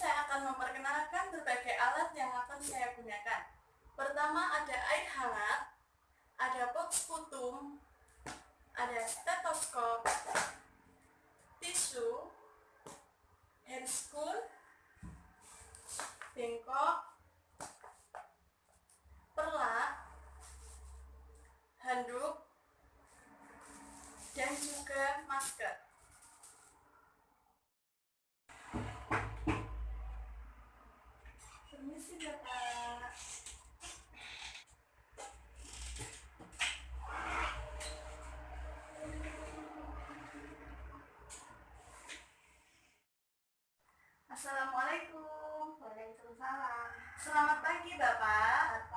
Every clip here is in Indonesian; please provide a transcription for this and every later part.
saya akan memperkenalkan berbagai alat yang akan saya gunakan. Pertama ada air hangat, ada box putung, ada stetoskop, tisu, handscoon, bengkok, perlat, handuk, dan juga masker. Permisi Bapak. Assalamualaikum. Waalaikumsalam. Selamat pagi Bapak.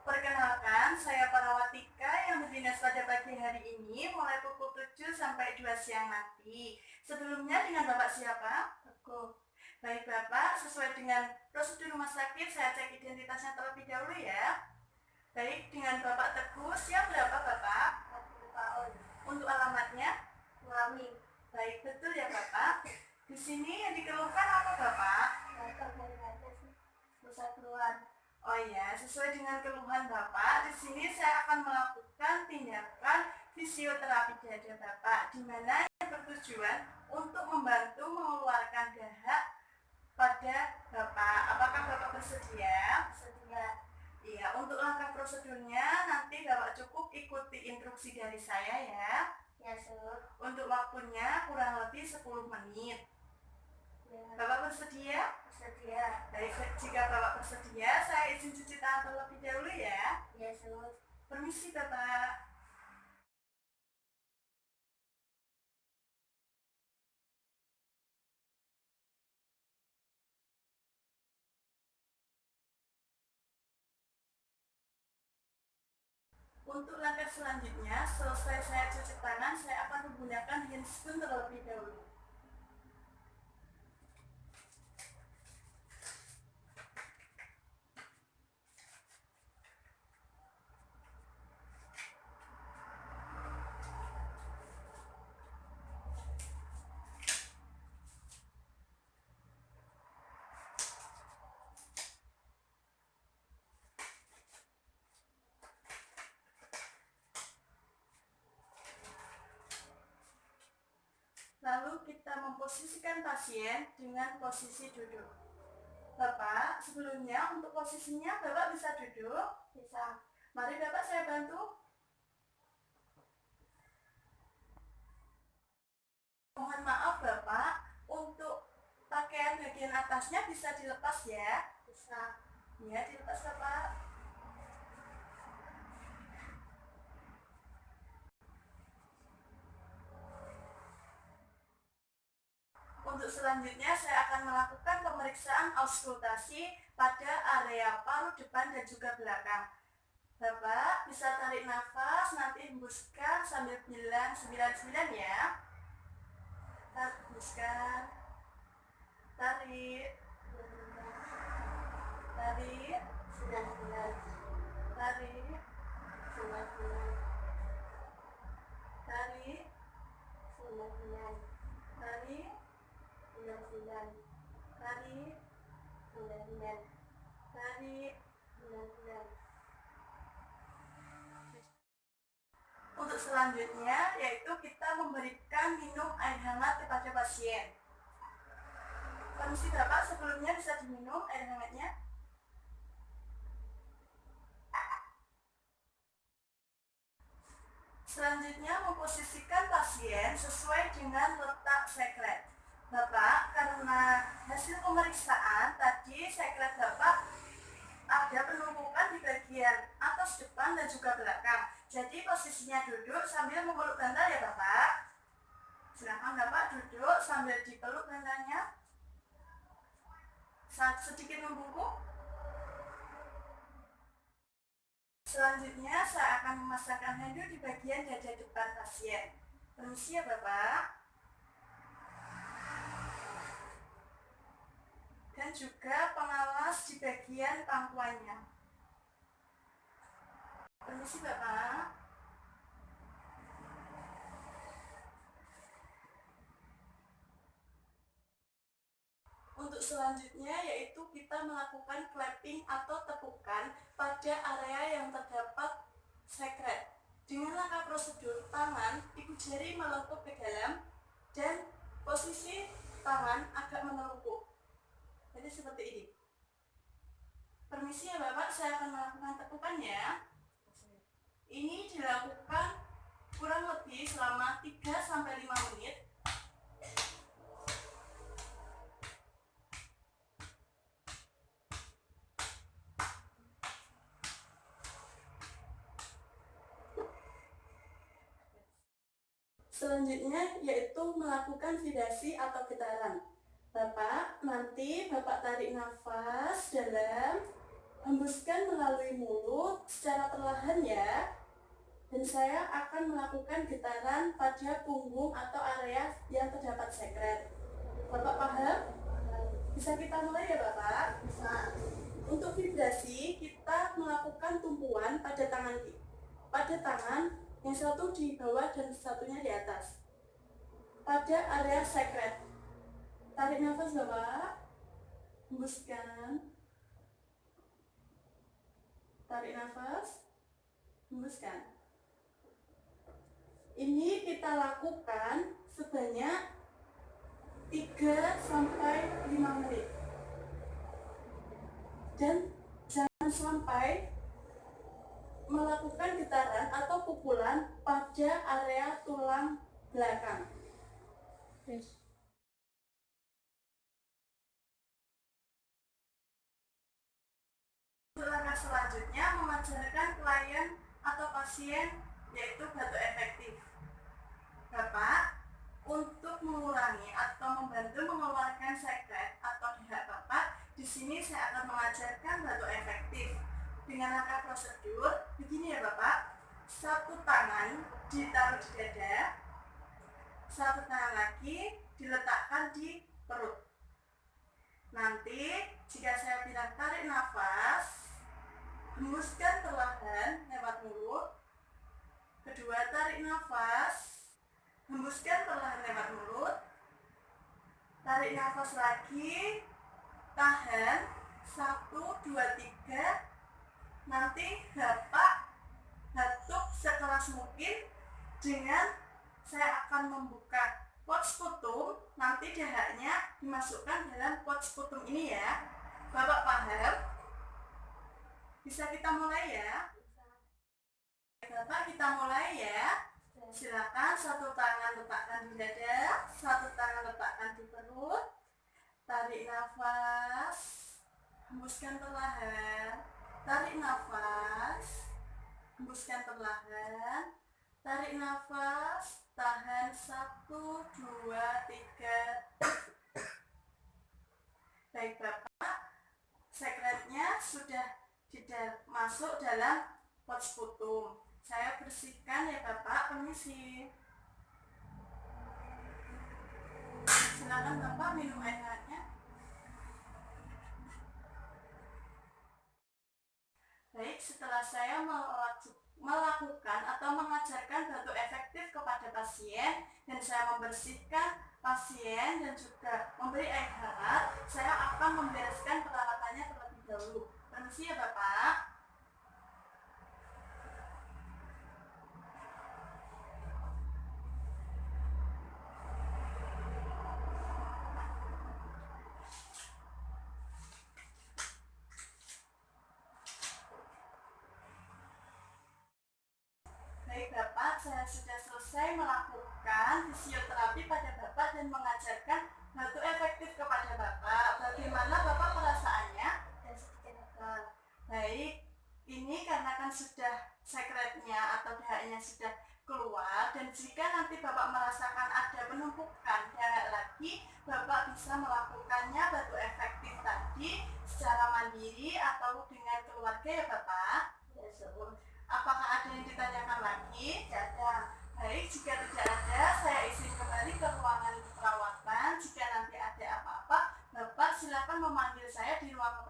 Perkenalkan, saya Parawatika yang berdinas pada pagi hari ini mulai pukul 7 sampai 2 siang nanti. Sebelumnya dengan Bapak siapa? Teguh. Baik Bapak, sesuai dengan prosedur rumah sakit, saya cek identitasnya terlebih dahulu ya. Baik, dengan Bapak Teguh, siap berapa Bapak? 40 tahun. Untuk alamatnya? Suami. Baik, betul ya Bapak. Di sini yang dikeluhkan apa Bapak? Gatal dari atas, susah keluar. Oh iya, sesuai dengan keluhan Bapak, di sini saya akan melakukan tindakan fisioterapi dada Bapak, di mana yang bertujuan untuk membantu mengeluarkan dahak pada Bapak. Apakah Bapak bersedia? Sedia. Iya, untuk langkah prosedurnya nanti Bapak cukup ikuti instruksi dari saya ya. Ya, Sur. Untuk waktunya kurang lebih 10 menit. Ya. Bapak bersedia? Sedia. Baik, jika Bapak bersedia, saya izin cuci tangan terlebih dahulu ya. Ya, Sur. Permisi Bapak. Untuk langkah selanjutnya, selesai saya cuci tangan, saya akan menggunakan handscoon terlebih dahulu. Lalu kita memposisikan pasien dengan posisi duduk. Bapak, sebelumnya untuk posisinya Bapak bisa duduk? Bisa. Mari Bapak saya bantu. Mohon maaf Bapak, untuk pakaian bagian atasnya bisa dilepas ya? Bisa. Ya, dilepas Bapak. Untuk selanjutnya saya akan melakukan pemeriksaan auskultasi pada area paru depan dan juga belakang. Bapak bisa tarik nafas, nanti hembuskan sambil bilang 99 ya. Hembuskan. Tarik. Tarik. 99. Tarik. 99. Tarik. 99. Tarik. 99. Tarik. 99. Tarik. 99. Untuk selanjutnya yaitu kita memberikan minum air hangat kepada pasien. Permisi Bapak, sebelumnya bisa diminum air hangatnya. Selanjutnya memposisikan pasien sesuai dengan letak sekret. Bapak, karena hasil pemeriksaan tadi sekret Bapak ada penumpukan di bagian atas depan dan juga belakang. Jadi posisinya duduk sambil memeluk bantal ya Bapak. Silakan Bapak duduk sambil dipeluk bantalnya. Sedikit membungkuk. Selanjutnya saya akan memasangkan handuk di bagian dada depan pasien. Permisi ya Bapak. Dan juga pengawas di bagian pangkuannya. Permisi Bapak. Untuk Untuk selanjutnya yaitu kita melakukan clapping atau tepukan pada area yang terdapat sekret. Dengan langkah prosedur tangan, ibu jari melengkung ke dalam dan posisi tangan agak menelungkup. Jadi seperti ini. Permisi ya Bapak, saya akan melakukan tepukannya. Ini dilakukan kurang lebih selama 3-5 menit. Selanjutnya yaitu melakukan vibrasi atau getaran. Bapak, nanti Bapak tarik nafas dalam, hembuskan melalui mulut secara perlahan ya. Dan saya akan melakukan getaran pada punggung atau area yang terdapat sekret. Bapak paham? Bisa kita mulai ya Bapak? Bisa. Untuk vibrasi, kita melakukan tumpuan pada tangan yang satu di bawah dan satunya di atas pada area sekret. Tarik nafas Bapak, hembuskan, tarik nafas, hembuskan. Ini kita lakukan sebanyak 3-5 menit. Dan jangan sampai melakukan getaran atau pukulan pada area tulang belakang. Yes. Langkah selanjutnya mengajarkan klien atau pasien yaitu batu efektif. Bapak, untuk mengurangi atau membantu mengeluarkan sekret atau dahak Bapak, di sini saya akan mengajarkan batu efektif. Dengan langkah prosedur, begini ya Bapak, satu tangan ditaruh di dada, satu tangan lagi diletakkan di perut. Nanti jika saya bilang tarik nafas, hembuskan perlahan lewat mulut. Kedua, tarik nafas, hembuskan perlahan lewat mulut. Tarik nafas lagi, tahan, 1, 2, 3. Nanti Bapak batuk sekeras mungkin. Dengan saya akan membuka pot sputum, nanti dahaknya dimasukkan dalam pot sputum ini ya. Bapak paham? Bisa kita mulai ya? Bapak, kita mulai ya. Silakan, satu tangan letakkan di dada, satu tangan letakkan di perut. Tarik nafas, hembuskan perlahan. Tarik nafas, hembuskan perlahan. Tarik nafas, tahan, 1, 2, 3. Baik Bapak, sekretnya sudah masuk dalam pot sputum. Saya bersihkan ya Bapak, permisi. Silakan Bapak minum air hangatnya. Baik, setelah saya melakukan atau mengajarkan batu efektif kepada pasien dan saya membersihkan pasien dan juga memberi air hangat, saya akan membereskan peralatannya terlebih dahulu. Permisi ya Bapak. Baik Bapak, saya sudah selesai melakukan fisioterapi pada Bapak dan mengajarkan batu efektif kepada Bapak. Bagaimana Bapak perasaannya? Baik, ini karena kan sudah sekretnya atau dahaknya sudah keluar, dan jika nanti Bapak merasakan ada penumpukan dahak lagi, Bapak bisa melakukannya batu efektif tadi secara mandiri atau dengan keluarga ya Bapak. Apakah ada yang ditanyakan lagi? Tidak ada. Baik, jika tidak ada, saya izin kembali ke ruangan perawatan. Jika nanti ada apa-apa, Bapak silakan memanggil saya di ruang